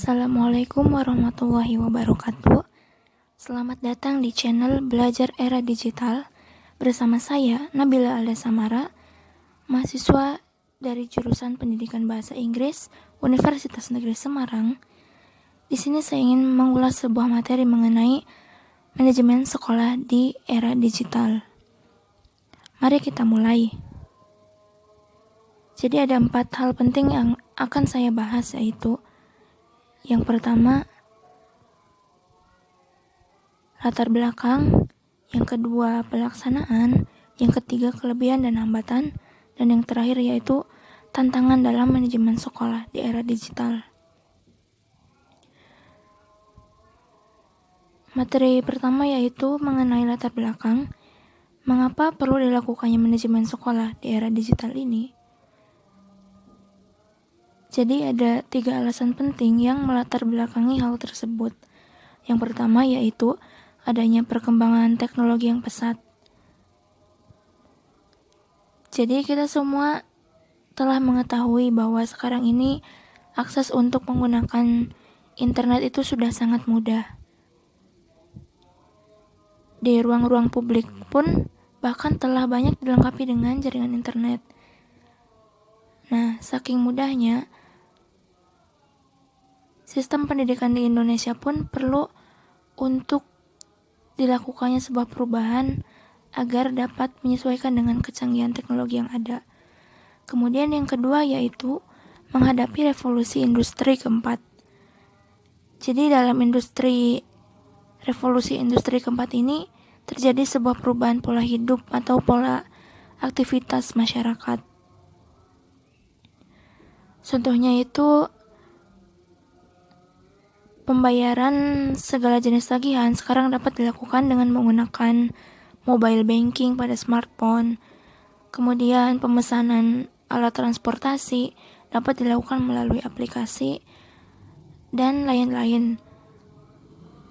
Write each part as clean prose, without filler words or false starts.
Assalamualaikum warahmatullahi wabarakatuh. Selamat datang di channel Belajar Era Digital bersama saya Nabila Alda Samara, mahasiswa dari jurusan Pendidikan Bahasa Inggris Universitas Negeri Semarang. Di sini saya ingin mengulas sebuah materi mengenai manajemen sekolah di era digital. Mari kita mulai. Jadi ada 4 hal penting yang akan saya bahas, yaitu yang pertama, latar belakang, yang kedua, pelaksanaan, yang ketiga, kelebihan dan hambatan, dan yang terakhir yaitu tantangan dalam manajemen sekolah di era digital. Materi pertama yaitu mengenai latar belakang. Mengapa perlu dilakukannya manajemen sekolah di era digital ini? Jadi ada 3 alasan penting yang melatar belakangi hal tersebut. Yang pertama yaitu adanya perkembangan teknologi yang pesat. Jadi kita semua telah mengetahui bahwa sekarang ini akses untuk menggunakan internet itu sudah sangat mudah. Di ruang-ruang publik pun bahkan telah banyak dilengkapi dengan jaringan internet. Nah, saking mudahnya, sistem pendidikan di Indonesia pun perlu untuk dilakukannya sebuah perubahan agar dapat menyesuaikan dengan kecanggihan teknologi yang ada. Kemudian yang kedua yaitu menghadapi revolusi industri keempat. Jadi dalam revolusi industri keempat ini terjadi sebuah perubahan pola hidup atau pola aktivitas masyarakat. Contohnya itu pembayaran segala jenis tagihan sekarang dapat dilakukan dengan menggunakan mobile banking pada smartphone. Kemudian pemesanan alat transportasi dapat dilakukan melalui aplikasi dan lain-lain.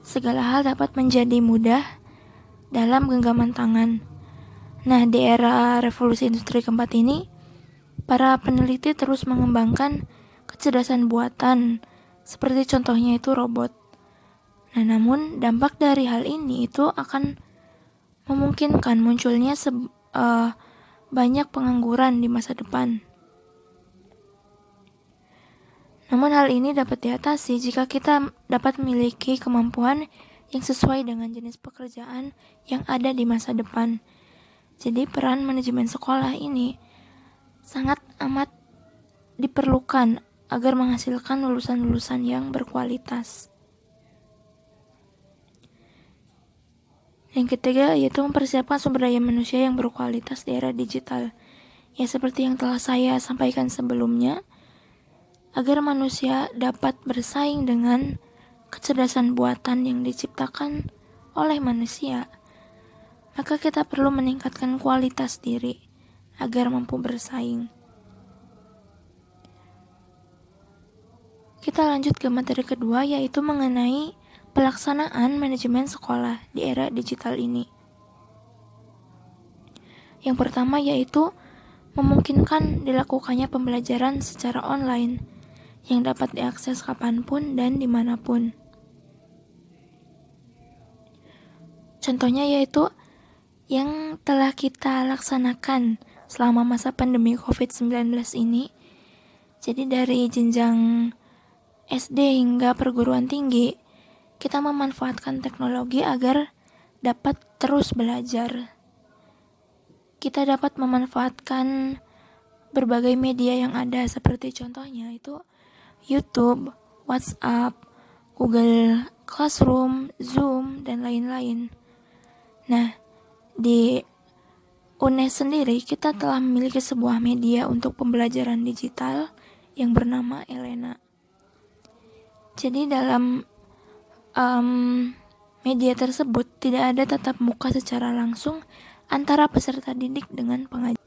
Segala hal dapat menjadi mudah dalam genggaman tangan. Nah, di era revolusi industri keempat ini, para peneliti terus mengembangkan kecerdasan buatan, seperti contohnya itu robot. Nah, namun dampak dari hal ini itu akan memungkinkan munculnya banyak pengangguran di masa depan. Namun hal ini dapat diatasi jika kita dapat memiliki kemampuan yang sesuai dengan jenis pekerjaan yang ada di masa depan. Jadi peran manajemen sekolah ini sangat amat diperlukan agar menghasilkan lulusan-lulusan yang berkualitas. Yang ketiga yaitu mempersiapkan sumber daya manusia yang berkualitas di era digital. Ya, seperti yang telah saya sampaikan sebelumnya, agar manusia dapat bersaing dengan kecerdasan buatan yang diciptakan oleh manusia, maka kita perlu meningkatkan kualitas diri agar mampu bersaing. Kita lanjut ke materi kedua yaitu mengenai pelaksanaan manajemen sekolah di era digital ini. Yang pertama yaitu memungkinkan dilakukannya pembelajaran secara online yang dapat diakses kapanpun dan dimanapun. Contohnya yaitu yang telah kita laksanakan selama masa pandemi COVID-19 ini. Jadi dari jenjang SD hingga perguruan tinggi, kita memanfaatkan teknologi agar dapat terus belajar. Kita dapat memanfaatkan berbagai media yang ada, seperti contohnya itu YouTube, WhatsApp, Google Classroom, Zoom, dan lain-lain. Nah, di UNES sendiri kita telah memiliki sebuah media untuk pembelajaran digital yang bernama Elena. Jadi dalam media tersebut tidak ada tatap muka secara langsung antara peserta didik dengan pengajar.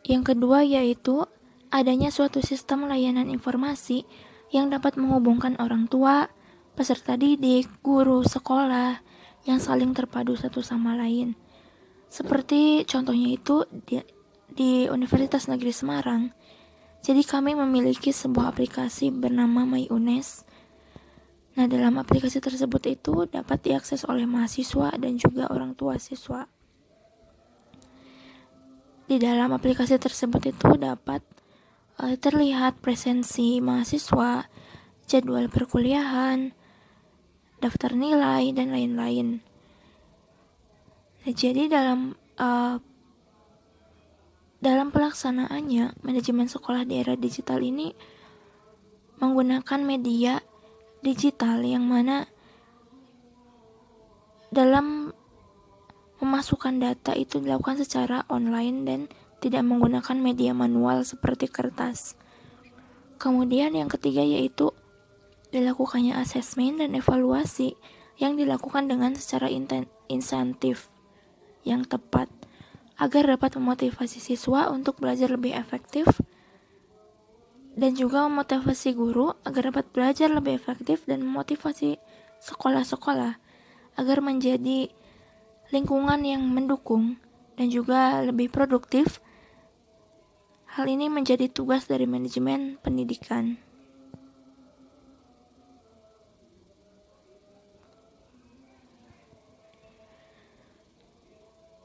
Yang kedua yaitu adanya suatu sistem layanan informasi yang dapat menghubungkan orang tua, peserta didik, guru, sekolah yang saling terpadu satu sama lain. Seperti contohnya itu di Universitas Negeri Semarang. Jadi kami memiliki sebuah aplikasi bernama My UNES Nah, dalam aplikasi tersebut itu dapat diakses oleh mahasiswa dan juga orang tua siswa. Di dalam aplikasi tersebut itu dapat terlihat presensi mahasiswa, jadwal perkuliahan, daftar nilai, dan lain-lain. Nah, jadi dalam pelaksanaannya, manajemen sekolah di era digital ini menggunakan media digital yang mana dalam memasukkan data itu dilakukan secara online dan tidak menggunakan media manual seperti kertas. Kemudian yang ketiga yaitu dilakukannya asesmen dan evaluasi yang dilakukan dengan secara insentif yang tepat agar dapat memotivasi siswa untuk belajar lebih efektif dan juga memotivasi guru agar dapat belajar lebih efektif dan memotivasi sekolah-sekolah agar menjadi lingkungan yang mendukung dan juga lebih produktif. Hal ini menjadi tugas dari manajemen pendidikan.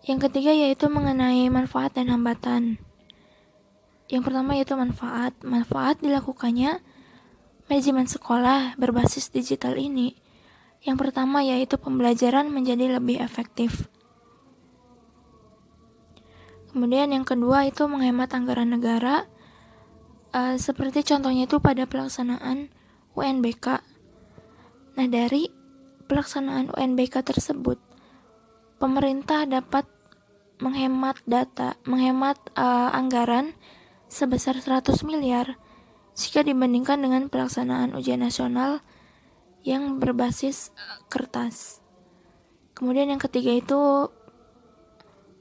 Yang ketiga yaitu mengenai manfaat dan hambatan. Yang pertama yaitu manfaat. Manfaat dilakukannya manajemen sekolah berbasis digital ini. Yang pertama yaitu pembelajaran menjadi lebih efektif. Kemudian yang kedua itu menghemat anggaran negara, seperti contohnya itu pada pelaksanaan UNBK. Nah, dari pelaksanaan UNBK tersebut, pemerintah dapat menghemat anggaran sebesar 100 miliar jika dibandingkan dengan pelaksanaan ujian nasional yang berbasis kertas. Kemudian yang ketiga itu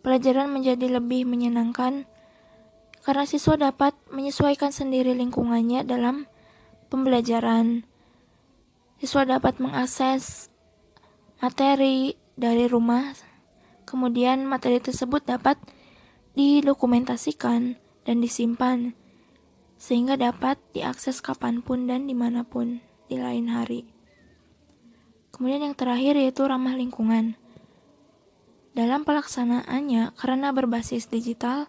pelajaran menjadi lebih menyenangkan karena siswa dapat menyesuaikan sendiri lingkungannya dalam pembelajaran. Siswa dapat mengakses materi dari rumah, kemudian materi tersebut dapat didokumentasikan dan disimpan sehingga dapat diakses kapanpun dan dimanapun di lain hari. Kemudian yang terakhir yaitu ramah lingkungan. Dalam pelaksanaannya, karena berbasis digital,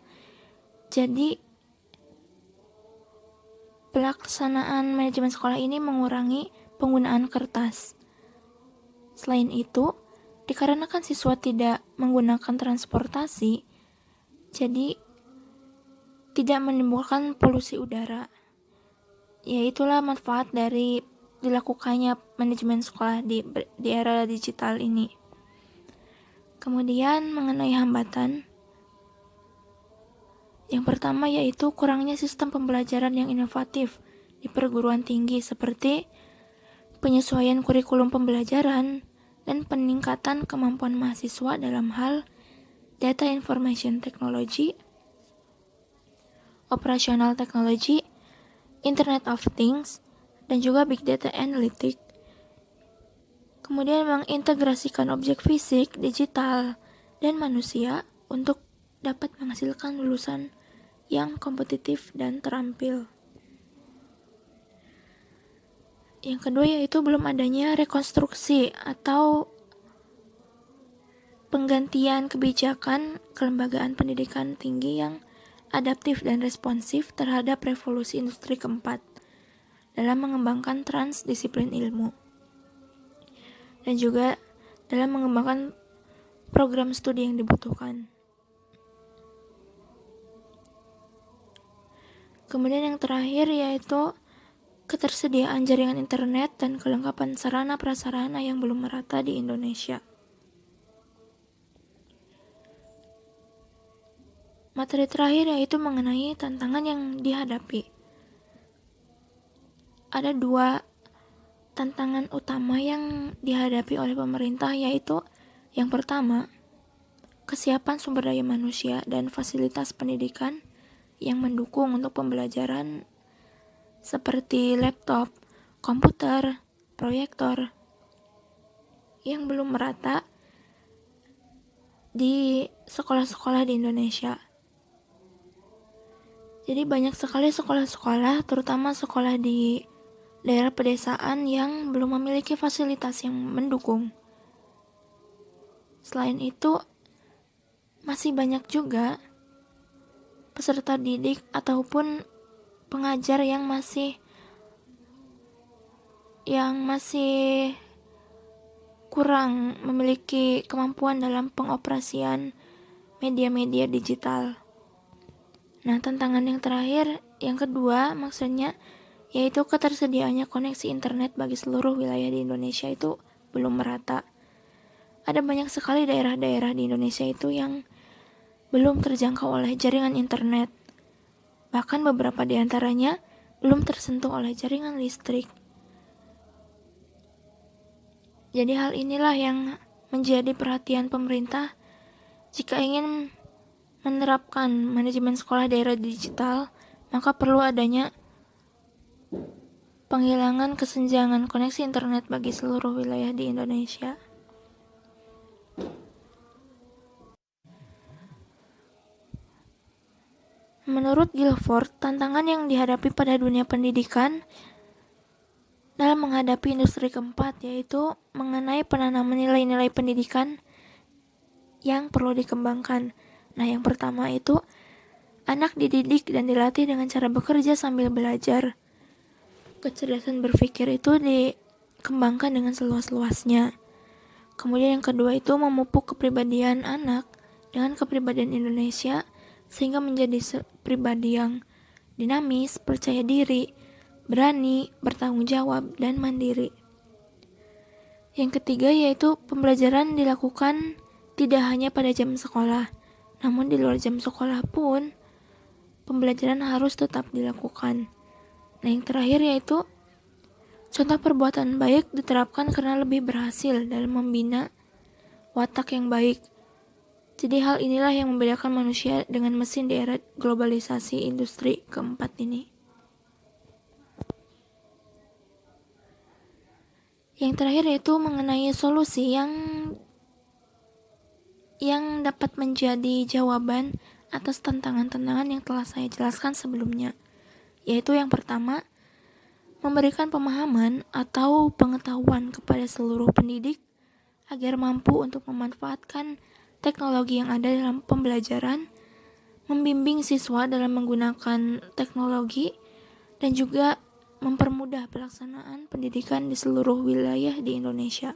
jadi pelaksanaan manajemen sekolah ini mengurangi penggunaan kertas. Selain itu, dikarenakan siswa tidak menggunakan transportasi, jadi tidak menimbulkan polusi udara. Yaitulah manfaat dari dilakukannya manajemen sekolah di era digital ini. Kemudian mengenai hambatan, yang pertama yaitu kurangnya sistem pembelajaran yang inovatif di perguruan tinggi seperti penyesuaian kurikulum pembelajaran dan peningkatan kemampuan mahasiswa dalam hal data information technology, operational technology, Internet of Things, dan juga Big Data Analytics. Kemudian mengintegrasikan objek fisik, digital, dan manusia untuk dapat menghasilkan lulusan yang kompetitif dan terampil. Yang kedua yaitu belum adanya rekonstruksi atau penggantian kebijakan kelembagaan pendidikan tinggi yang adaptif dan responsif terhadap revolusi industri keempat dalam mengembangkan transdisiplin ilmu dan juga dalam mengembangkan program studi yang dibutuhkan. Kemudian yang terakhir yaitu ketersediaan jaringan internet dan kelengkapan sarana prasarana yang belum merata di Indonesia. Materi terakhir yaitu mengenai tantangan yang dihadapi. Ada dua tantangan utama yang dihadapi oleh pemerintah, yaitu yang pertama, kesiapan sumber daya manusia dan fasilitas pendidikan yang mendukung untuk pembelajaran seperti laptop, komputer, proyektor yang belum merata di sekolah-sekolah di Indonesia. Jadi banyak sekali sekolah-sekolah, terutama sekolah di daerah pedesaan yang belum memiliki fasilitas yang mendukung. Selain itu, masih banyak juga peserta didik ataupun pengajar yang masih kurang memiliki kemampuan dalam pengoperasian media-media digital. Nah, tantangan yang terakhir, yang kedua maksudnya, yaitu ketersediaannya koneksi internet bagi seluruh wilayah di Indonesia itu belum merata. Ada banyak sekali daerah-daerah di Indonesia itu yang belum terjangkau oleh jaringan internet. Bahkan beberapa di antaranya belum tersentuh oleh jaringan listrik. Jadi hal inilah yang menjadi perhatian pemerintah jika ingin menerapkan manajemen sekolah daerah digital, maka perlu adanya penghilangan kesenjangan koneksi internet bagi seluruh wilayah di Indonesia. Menurut Guilford, tantangan yang dihadapi pada dunia pendidikan dalam menghadapi industri keempat yaitu mengenai penanaman nilai-nilai pendidikan yang perlu dikembangkan. Nah, yang pertama itu anak dididik dan dilatih dengan cara bekerja sambil belajar. Kecerdasan berpikir itu dikembangkan dengan seluas-luasnya. Kemudian yang kedua itu memupuk kepribadian anak dengan kepribadian Indonesia sehingga menjadi pribadi yang dinamis, percaya diri, berani, bertanggung jawab, dan mandiri. Yang ketiga yaitu pembelajaran dilakukan tidak hanya pada jam sekolah, namun di luar jam sekolah pun pembelajaran harus tetap dilakukan. Nah, yang terakhir yaitu contoh perbuatan baik diterapkan karena lebih berhasil dalam membina watak yang baik. Jadi hal inilah yang membedakan manusia dengan mesin di era globalisasi industri keempat ini. Yang terakhir yaitu mengenai solusi yang dapat menjadi jawaban atas tantangan-tantangan yang telah saya jelaskan sebelumnya. Yaitu yang pertama, memberikan pemahaman atau pengetahuan kepada seluruh pendidik agar mampu untuk memanfaatkan teknologi yang ada dalam pembelajaran, membimbing siswa dalam menggunakan teknologi, dan juga mempermudah pelaksanaan pendidikan di seluruh wilayah di Indonesia.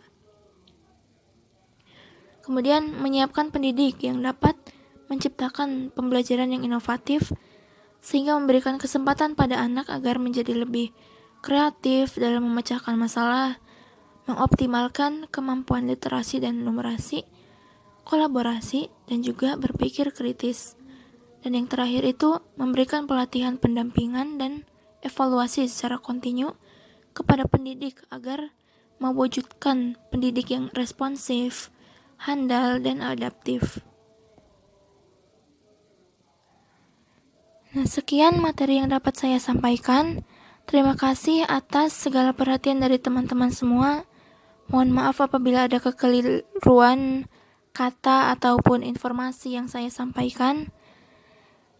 Kemudian menyiapkan pendidik yang dapat menciptakan pembelajaran yang inovatif sehingga memberikan kesempatan pada anak agar menjadi lebih kreatif dalam memecahkan masalah, mengoptimalkan kemampuan literasi dan numerasi, kolaborasi, dan juga berpikir kritis. Dan yang terakhir itu memberikan pelatihan pendampingan dan evaluasi secara kontinu kepada pendidik agar mewujudkan pendidik yang responsif, handal, dan adaptif. Nah, sekian materi yang dapat saya sampaikan. Terima kasih atas segala perhatian dari teman-teman semua. Mohon maaf apabila ada kekeliruan kata ataupun informasi yang saya sampaikan.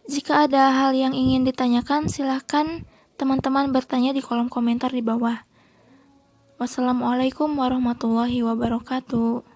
Jika ada hal yang ingin ditanyakan, silakan teman-teman bertanya di kolom komentar di bawah. Wassalamualaikum warahmatullahi wabarakatuh.